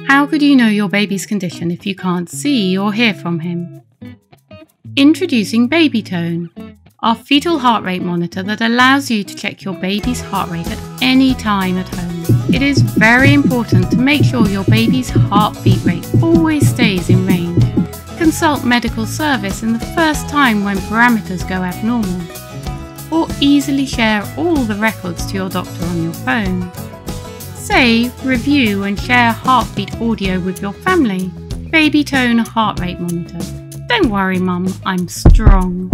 How could you know your baby's condition if you can't see or hear from him? Introducing Babytone, our fetal heart rate monitor that allows you to check your baby's heart rate at any time at home. It is very important to make sure your baby's heartbeat rate always stays in range. Consult medical service in the first time when parameters go abnormal, or easily share all the records to your doctor on your phone. Save, review and share heartbeat audio with your family. Babytone heart rate monitor. Don't worry, Mum, I'm strong.